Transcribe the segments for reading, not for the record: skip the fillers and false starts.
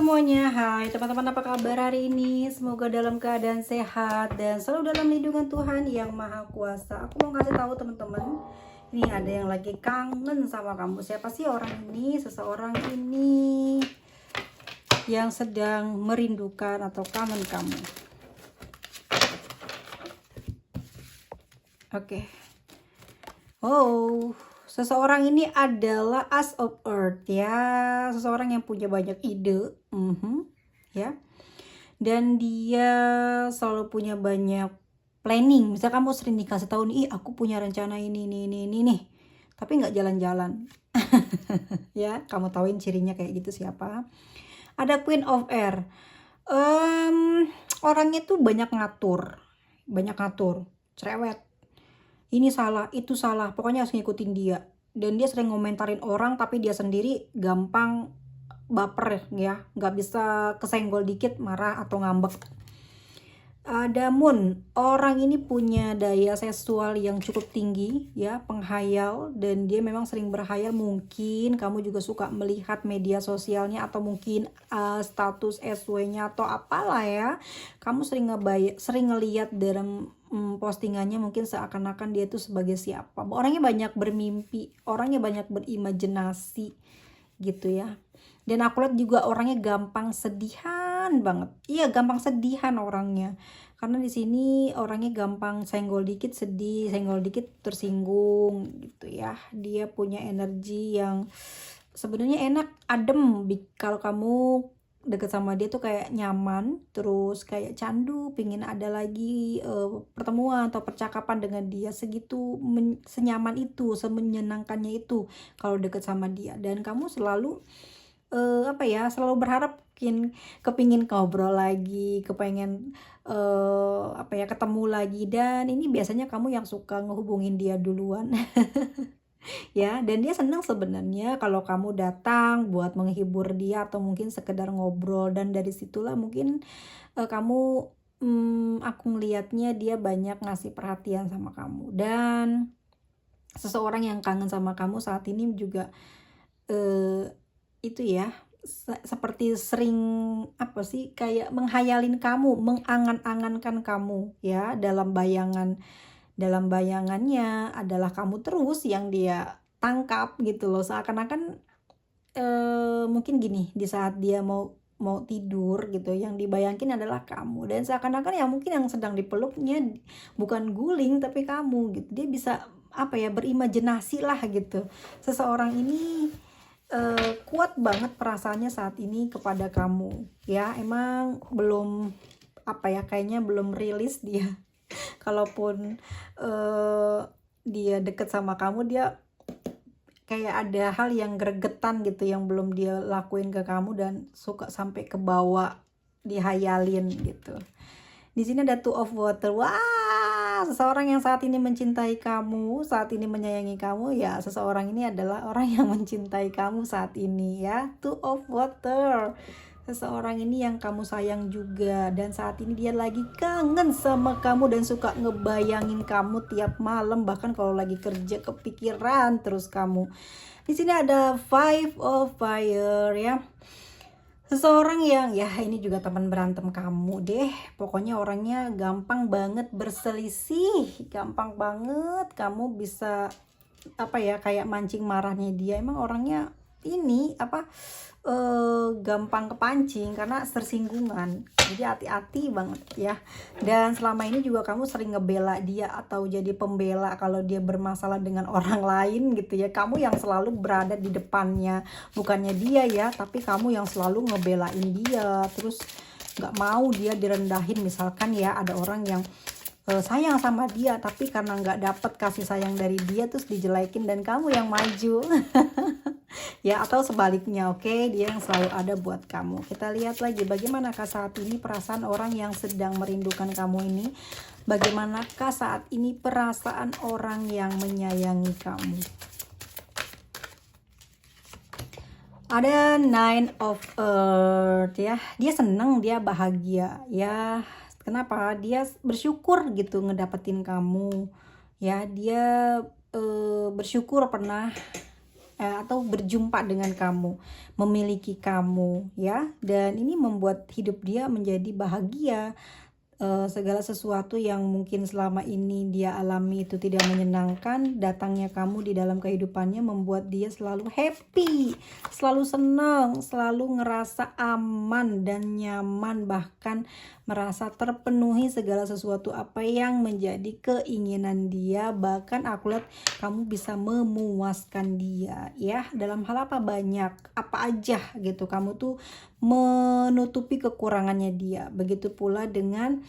semuanya, hai teman-teman, apa kabar hari ini? Semoga dalam keadaan sehat dan selalu dalam lindungan Tuhan yang Maha Kuasa. Aku mau kasih tahu teman-teman, ini ada yang lagi kangen sama kamu. Siapa sih orang ini? Seseorang ini yang sedang merindukan atau kangen kamu. Oke. Oh, seseorang ini adalah Ace of Earth ya, seseorang yang punya banyak ide, ya. Dan dia selalu punya banyak planning. Misal kamu sering dikasih tahu nih, aku punya rencana ini nih, tapi nggak jalan-jalan. Ya, kamu tauin cirinya kayak gitu siapa? Ada Queen of Air. Orangnya tuh banyak ngatur, cerewet. Ini salah, itu salah, pokoknya harus ngikutin dia. Dan dia sering ngomentarin orang, tapi dia sendiri gampang baper ya, nggak bisa kesenggol dikit marah atau ngambek. Ada Moon, orang ini punya daya seksual yang cukup tinggi ya, penghayal, dan dia memang sering berhayal. Mungkin kamu juga suka melihat media sosialnya atau mungkin status SW-nya atau apalah ya. Kamu sering ngeliat dalam postingannya, mungkin seakan-akan dia itu sebagai siapa. Orangnya banyak bermimpi, orangnya banyak berimajinasi gitu ya. Dan aku lihat juga orangnya gampang sedihan banget. Iya, gampang sedihan orangnya. Karena di sini orangnya gampang senggol dikit sedih, senggol dikit tersinggung gitu ya. Dia punya energi yang sebenarnya enak, adem. Kalau kamu deket sama dia tuh kayak nyaman, terus kayak candu, pingin ada lagi pertemuan atau percakapan dengan dia. Segitu senyaman itu, semenyenangkannya itu kalau deket sama dia. Dan kamu selalu selalu berharap kepingin ngobrol lagi, kepengen ketemu lagi. Dan ini biasanya kamu yang suka ngehubungin dia duluan. Ya, dan dia senang sebenarnya kalau kamu datang buat menghibur dia atau mungkin sekedar ngobrol. Dan dari situlah mungkin aku ngelihatnya dia banyak ngasih perhatian sama kamu. Dan seseorang yang kangen sama kamu saat ini juga itu ya, seperti sering kayak menghayalin kamu, mengangan-angankan kamu ya. Dalam bayangannya adalah kamu terus yang dia tangkap gitu loh. Seakan-akan mungkin gini, di saat dia mau tidur gitu, yang dibayangin adalah kamu. Dan seakan-akan ya mungkin yang sedang dipeluknya bukan guling tapi kamu gitu. Dia bisa berimajinasi lah gitu. Seseorang ini kuat banget perasaannya saat ini kepada kamu ya. Emang belum kayaknya belum rilis dia. Kalaupun dia deket sama kamu, dia kayak ada hal yang gregetan gitu yang belum dia lakuin ke kamu dan suka sampai ke bawah dihayalin gitu. Di sini ada Two of Water. Wah, seseorang yang saat ini mencintai kamu, saat ini menyayangi kamu ya. Seseorang ini adalah orang yang mencintai kamu saat ini ya. Two of Water. Seseorang ini yang kamu sayang juga, dan saat ini dia lagi kangen sama kamu dan suka ngebayangin kamu tiap malam, bahkan kalau lagi kerja kepikiran terus kamu. Di sini ada Five of Fire ya. Seseorang yang ya ini juga teman berantem kamu deh. Pokoknya orangnya gampang banget berselisih, gampang banget kamu bisa kayak mancing marahnya dia. Emang orangnya ini gampang kepancing karena tersinggungan. Jadi hati-hati banget ya. Dan selama ini juga kamu sering ngebela dia atau jadi pembela kalau dia bermasalah dengan orang lain gitu ya. Kamu yang selalu berada di depannya, bukannya dia ya, tapi kamu yang selalu ngebelain dia. Terus nggak mau dia direndahin. Misalkan ya ada orang yang sayang sama dia, tapi karena nggak dapet kasih sayang dari dia terus dijelekin dan kamu yang maju. Ya, atau sebaliknya. Oke, dia yang selalu ada buat kamu. Kita lihat lagi bagaimanakah saat ini perasaan orang yang sedang merindukan kamu ini. Bagaimanakah saat ini perasaan orang yang menyayangi kamu. Ada Nine of Earth ya. Dia seneng, dia bahagia ya. Kenapa? Dia bersyukur gitu ngedapetin kamu ya. Dia bersyukur pernah atau berjumpa dengan kamu, memiliki kamu ya. Dan ini membuat hidup dia menjadi bahagia. Segala sesuatu yang mungkin selama ini dia alami itu tidak menyenangkan, datangnya kamu di dalam kehidupannya membuat dia selalu happy, selalu senang, selalu ngerasa aman dan nyaman, bahkan merasa terpenuhi segala sesuatu apa yang menjadi keinginan dia. Bahkan aku lihat kamu bisa memuaskan dia ya, dalam hal apa, banyak apa aja gitu, kamu tuh menutupi kekurangannya dia. Begitu pula dengan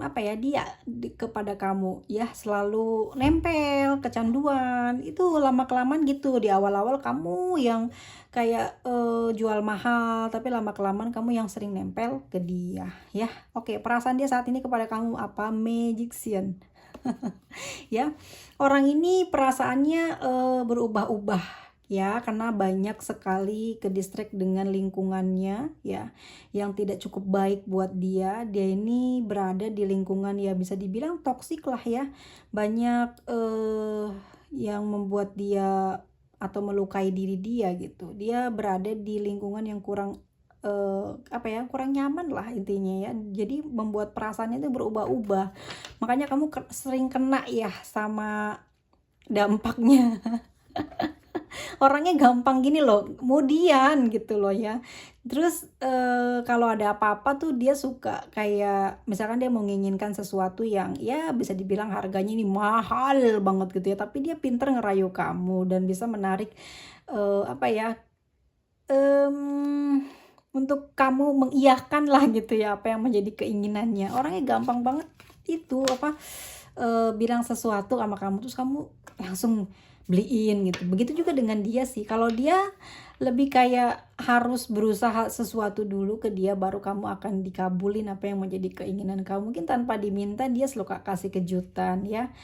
apa ya, dia kepada kamu ya, selalu nempel, kecanduan. Itu lama kelamaan gitu, di awal-awal kamu yang kayak jual mahal, tapi lama kelamaan kamu yang sering nempel ke dia ya. Oke, perasaan dia saat ini kepada kamu apa? Magician. Ya, orang ini perasaannya berubah-ubah ya, karena banyak sekali ke distract dengan lingkungannya ya, yang tidak cukup baik buat dia. Dia ini berada di lingkungan ya bisa dibilang toksik lah ya, banyak yang membuat dia atau melukai diri dia gitu. Dia berada di lingkungan yang kurang apa ya, kurang nyaman lah intinya ya, jadi membuat perasaannya itu berubah-ubah. Makanya kamu sering kena ya sama dampaknya. Orangnya gampang gini loh, kemudian gitu loh ya. Terus kalau ada apa-apa tuh dia suka kayak misalkan dia mau menginginkan sesuatu yang ya bisa dibilang harganya ini mahal banget gitu ya, tapi dia pinter ngerayu kamu dan bisa menarik apa ya, untuk kamu mengiyakan lah gitu ya apa yang menjadi keinginannya. Orangnya gampang banget itu apa, bilang sesuatu sama kamu terus kamu langsung beliin gitu. Begitu juga dengan dia sih, kalau dia lebih kayak harus berusaha sesuatu dulu ke dia baru kamu akan dikabulin apa yang menjadi keinginan kamu. Mungkin tanpa diminta dia selalu kasih kejutan ya.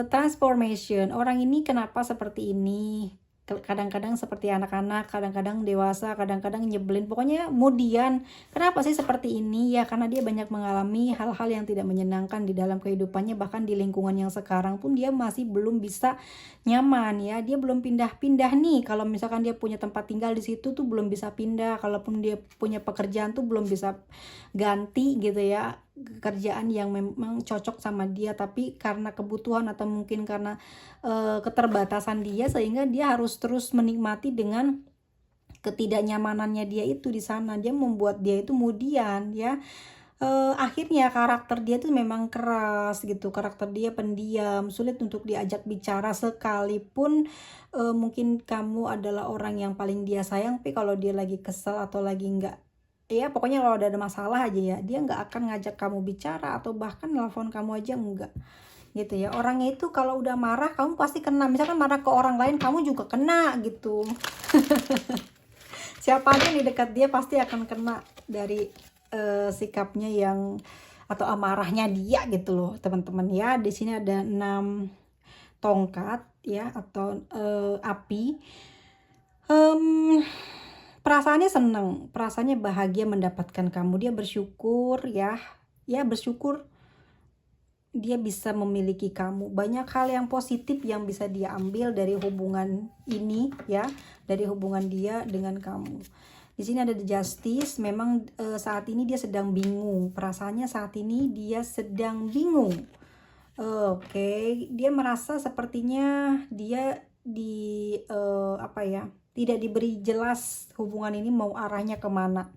Transformation, orang ini kenapa seperti ini, kadang-kadang seperti anak-anak, kadang-kadang dewasa, kadang-kadang nyebelin, pokoknya kemudian kenapa sih seperti ini ya, karena dia banyak mengalami hal-hal yang tidak menyenangkan di dalam kehidupannya. Bahkan di lingkungan yang sekarang pun dia masih belum bisa nyaman ya, dia belum pindah-pindah nih. Kalau misalkan dia punya tempat tinggal di situ tuh belum bisa pindah, kalaupun dia punya pekerjaan tuh belum bisa ganti gitu ya, kerjaan yang memang cocok sama dia. Tapi karena kebutuhan atau mungkin karena keterbatasan dia, sehingga dia harus terus menikmati dengan ketidaknyamanannya dia itu di sana. Dia membuat dia itu kemudian ya akhirnya karakter dia tuh memang keras gitu, karakter dia pendiam, sulit untuk diajak bicara. Sekalipun mungkin kamu adalah orang yang paling dia sayang, tapi kalau dia lagi kesel atau lagi enggak ya, pokoknya kalau ada masalah aja ya, dia nggak akan ngajak kamu bicara atau bahkan nelfon kamu aja enggak gitu ya. Orangnya itu kalau udah marah kamu pasti kena, misalkan marah ke orang lain kamu juga kena gitu. Siapa aja di dekat dia pasti akan kena dari sikapnya yang atau amarahnya dia gitu loh teman-teman ya. Di sini ada 6 tongkat ya, atau api. Perasaannya seneng, perasaannya bahagia mendapatkan kamu. Dia bersyukur ya, bersyukur dia bisa memiliki kamu. Banyak hal yang positif yang bisa dia ambil dari hubungan ini ya, dari hubungan dia dengan kamu. Di sini ada the justice. Memang saat ini dia sedang bingung. Perasaannya saat ini dia sedang bingung. Oke, dia merasa sepertinya dia apa ya, tidak diberi jelas hubungan ini mau arahnya kemana.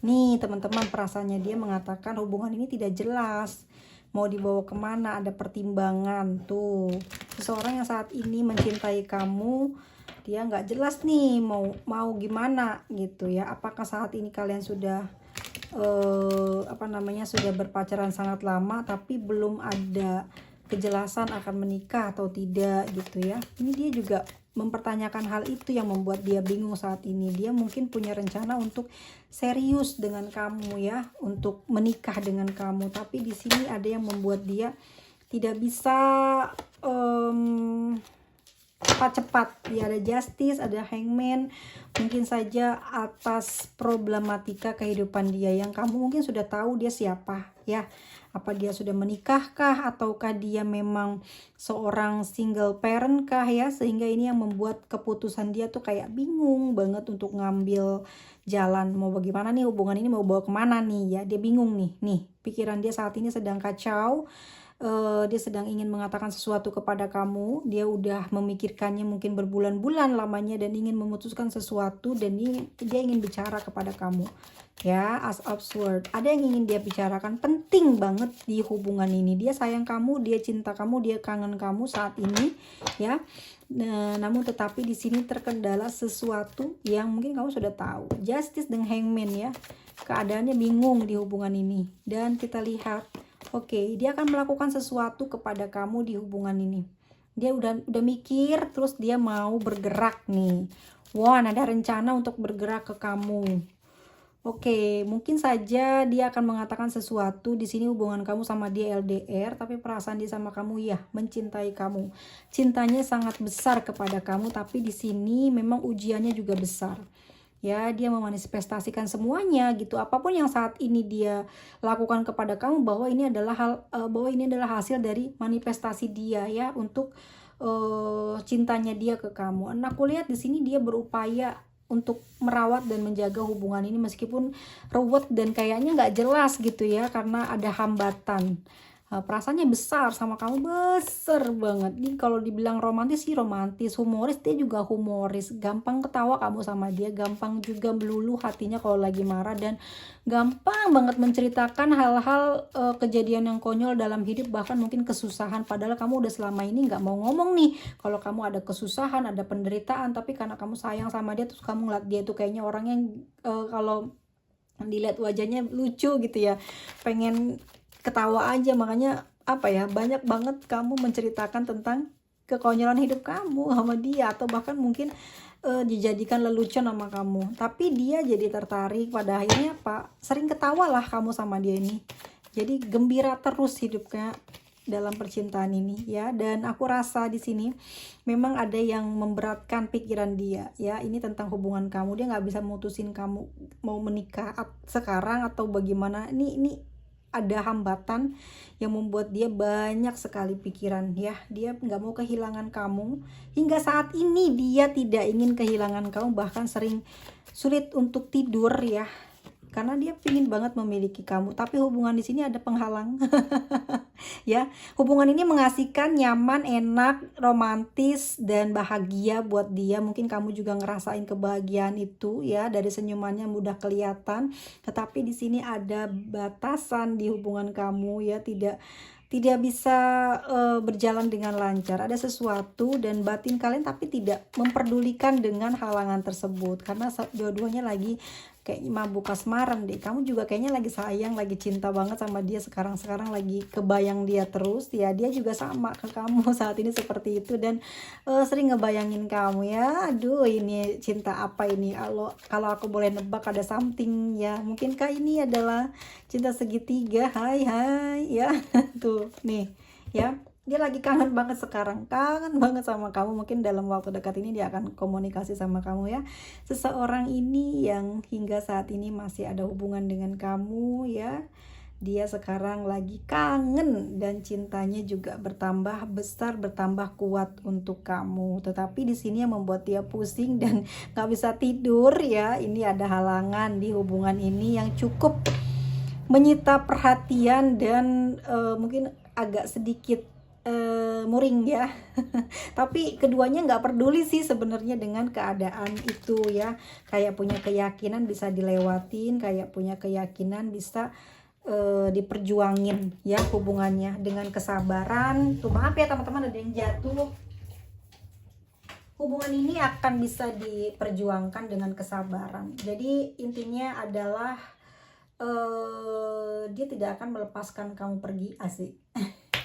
Nih teman-teman, perasaannya dia mengatakan hubungan ini tidak jelas mau dibawa kemana, ada pertimbangan tuh. Seseorang yang saat ini mencintai kamu, dia nggak jelas nih mau gimana gitu ya. Apakah saat ini kalian sudah sudah berpacaran sangat lama tapi belum ada kejelasan akan menikah atau tidak gitu ya. Ini dia juga mempertanyakan hal itu yang membuat dia bingung saat ini. Dia mungkin punya rencana untuk serius dengan kamu ya, untuk menikah dengan kamu, tapi di sini ada yang membuat dia tidak bisa cepat-cepat. Dia ada justice, ada hangman, mungkin saja atas problematika kehidupan dia yang kamu mungkin sudah tahu dia siapa ya. Apa dia sudah menikahkah, ataukah dia memang seorang single parent kah ya, sehingga ini yang membuat keputusan dia tuh kayak bingung banget untuk ngambil jalan mau bagaimana nih, hubungan ini mau bawa kemana nih ya. Dia bingung nih pikiran dia saat ini sedang kacau. Dia sedang ingin mengatakan sesuatu kepada kamu. Dia udah memikirkannya mungkin berbulan-bulan lamanya dan ingin memutuskan sesuatu, dan dia ingin bicara kepada kamu ya. As of Swords, ada yang ingin dia bicarakan, penting banget di hubungan ini. Dia sayang kamu, dia cinta kamu, dia kangen kamu saat ini ya. Namun tetapi di sini terkendala sesuatu yang mungkin kamu sudah tahu. Justice dan Hangman ya, keadaannya bingung di hubungan ini. Dan kita lihat, oke, dia akan melakukan sesuatu kepada kamu di hubungan ini. Dia udah mikir, terus dia mau bergerak nih. Wah, ada rencana untuk bergerak ke kamu. Oke, mungkin saja dia akan mengatakan sesuatu di sini. Hubungan kamu sama dia LDR, tapi perasaan dia sama kamu ya mencintai kamu. Cintanya sangat besar kepada kamu, tapi di sini memang ujiannya juga besar. Ya, dia memanifestasikan semuanya gitu. Apapun yang saat ini dia lakukan kepada kamu, bahwa ini adalah hasil dari manifestasi dia ya untuk cintanya dia ke kamu. Dan aku lihat di sini dia berupaya untuk merawat dan menjaga hubungan ini meskipun ruwet dan kayaknya nggak jelas gitu ya, karena ada hambatan. Perasaannya besar sama kamu, besar banget nih. Kalau dibilang romantis sih romantis, humoris dia juga humoris, gampang ketawa kamu sama dia, gampang juga meluluh hatinya kalau lagi marah, dan gampang banget menceritakan hal-hal kejadian yang konyol dalam hidup, bahkan mungkin kesusahan, padahal kamu udah selama ini nggak mau ngomong nih kalau kamu ada kesusahan, ada penderitaan, tapi karena kamu sayang sama dia, terus kamu ngeliat dia tuh kayaknya orang yang kalau dilihat wajahnya lucu gitu ya, pengen ketawa aja. Makanya apa ya, banyak banget kamu menceritakan tentang kekonyolan hidup kamu sama dia, atau bahkan mungkin dijadikan lelucon sama kamu, tapi dia jadi tertarik. Pada akhirnya apa, sering ketawa lah kamu sama dia ini, jadi gembira terus hidupnya dalam percintaan ini ya. Dan aku rasa di sini memang ada yang memberatkan pikiran dia ya. Ini tentang hubungan kamu, dia nggak bisa mutusin kamu mau menikah sekarang atau bagaimana. Ini ada hambatan yang membuat dia banyak sekali pikiran ya. Dia nggak mau kehilangan kamu. Hingga saat ini dia tidak ingin kehilangan kamu, bahkan sering sulit untuk tidur ya, karena dia ingin banget memiliki kamu. Tapi hubungan di sini ada penghalang. Ya, hubungan ini mengasihkan, nyaman, enak, romantis, dan bahagia buat dia. Mungkin kamu juga ngerasain kebahagiaan itu ya, dari senyumannya mudah kelihatan. Tetapi di sini ada batasan di hubungan kamu ya, tidak bisa berjalan dengan lancar. Ada sesuatu dan batin kalian tapi tidak memperdulikan dengan halangan tersebut, karena dua-duanya lagi kayak mabuk kasmaran deh. Kamu juga kayaknya lagi sayang, lagi cinta banget sama dia sekarang lagi kebayang dia terus ya. Dia juga sama ke kamu saat ini seperti itu, dan sering ngebayangin kamu ya. Aduh, ini cinta apa ini? Kalau aku boleh nebak, ada something ya. Mungkinkah ini adalah cinta segitiga? Hai ya. Tuh nih ya, dia lagi kangen banget sekarang, kangen banget sama kamu. Mungkin dalam waktu dekat ini dia akan komunikasi sama kamu ya. Seseorang ini yang hingga saat ini masih ada hubungan dengan kamu ya, dia sekarang lagi kangen, dan cintanya juga bertambah besar, bertambah kuat untuk kamu. Tetapi di sini yang membuat dia pusing dan gak bisa tidur ya, ini ada halangan di hubungan ini yang cukup menyita perhatian, dan mungkin agak sedikit muring ya. Tapi keduanya nggak peduli sih sebenarnya dengan keadaan itu ya. Kayak punya keyakinan bisa dilewatin, kayak punya keyakinan bisa diperjuangin ya hubungannya dengan kesabaran. Tuh, maaf ya teman-teman, ada yang jatuh. Hubungan ini akan bisa diperjuangkan dengan kesabaran. Jadi intinya adalah dia tidak akan melepaskan kamu pergi, asik.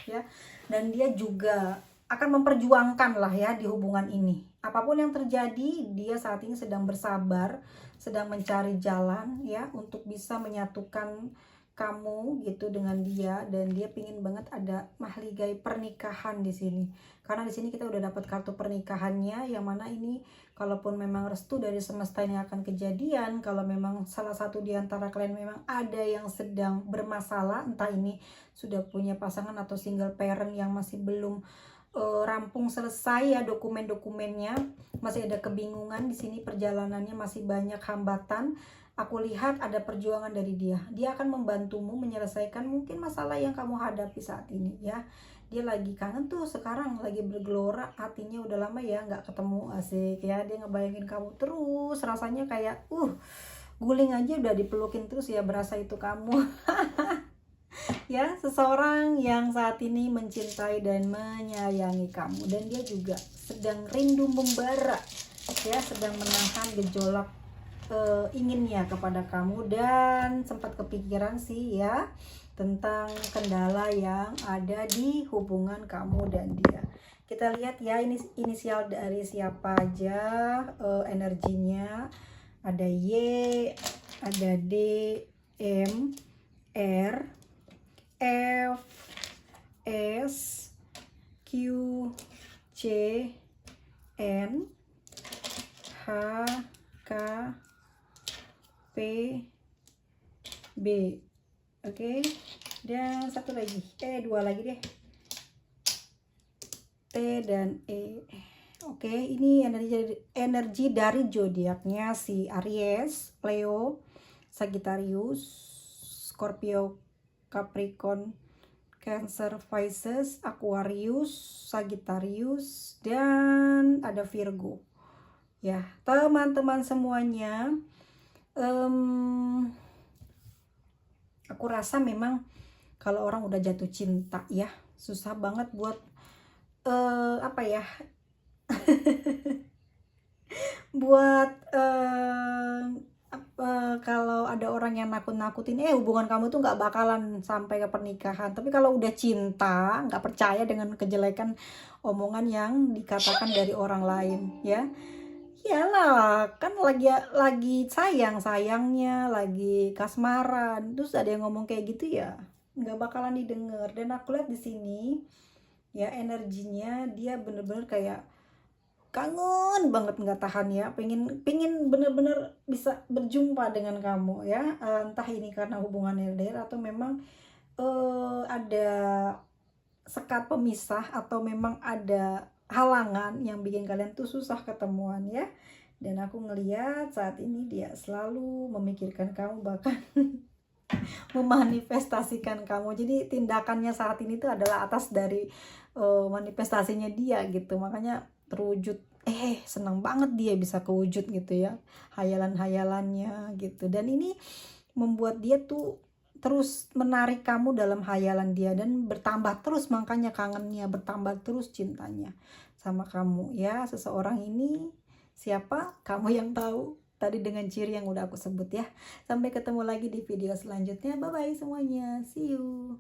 Ya, dan dia juga akan memperjuangkan lah ya di hubungan ini. Apapun yang terjadi, dia saat ini sedang bersabar, sedang mencari jalan ya untuk bisa menyatukan kamu gitu dengan dia, dan dia pingin banget ada mahligai pernikahan di sini. Karena di sini kita udah dapat kartu pernikahannya, yang mana ini kalaupun memang restu dari semesta ini akan kejadian, kalau memang salah satu di antara kalian memang ada yang sedang bermasalah, entah ini sudah punya pasangan atau single parent yang masih belum rampung selesai ya dokumen-dokumennya, masih ada kebingungan di sini, perjalanannya masih banyak hambatan. Aku lihat ada perjuangan dari dia. Dia akan membantumu menyelesaikan mungkin masalah yang kamu hadapi saat ini ya. Dia lagi kangen tuh sekarang, lagi bergelora hatinya, udah lama ya nggak ketemu, asik ya. Dia ngebayangin kamu terus, rasanya kayak guling aja udah dipelukin terus ya, berasa itu kamu. Ya, seseorang yang saat ini mencintai dan menyayangi kamu, dan dia juga sedang rindu membara ya, sedang menahan gejolak inginnya kepada kamu, dan sempat kepikiran sih ya tentang kendala yang ada di hubungan kamu dan dia. Kita lihat ya, ini inisial dari siapa aja energinya. Ada Y, ada D, M, R, F, S, Q, C, N, H, K, P, B. Oke, dan satu lagi, dua lagi deh, T dan E. Oke, ini energi dari zodiaknya si Aries, Leo, Sagittarius, Scorpio, Capricorn, Cancer, Pisces, Aquarius, Sagittarius, dan ada Virgo. Ya, teman-teman semuanya, aku rasa memang kalau orang udah jatuh cinta ya, susah banget buat apa ya buat kalau ada orang yang nakut-nakutin hubungan kamu tuh nggak bakalan sampai ke pernikahan. Tapi kalau udah cinta, nggak percaya dengan kejelekan omongan yang dikatakan dari orang lain ya. Iyalah, kan lagi sayangnya, lagi kasmaran, terus ada yang ngomong kayak gitu ya, nggak bakalan didengar. Dan aku lihat di sini ya, energinya dia bener-bener kayak kangen banget, nggak tahan ya, pengen bener-bener bisa berjumpa dengan kamu ya. Entah ini karena hubungan LDR atau memang ada sekat pemisah, atau memang ada halangan yang bikin kalian tuh susah ketemuan ya. Dan aku ngeliat saat ini dia selalu memikirkan kamu, bahkan memanifestasikan kamu. Jadi tindakannya saat ini tuh adalah atas dari manifestasinya dia gitu, makanya terwujud. Senang banget dia bisa kewujud gitu ya, hayalan-hayalannya gitu. Dan ini membuat dia tuh terus menarik kamu dalam hayalan dia, dan bertambah terus, makanya kangennya bertambah terus, cintanya sama kamu ya. Seseorang ini siapa, kamu yang tahu tadi dengan ciri yang udah aku sebut ya. Sampai ketemu lagi di video selanjutnya. Bye bye semuanya, see you.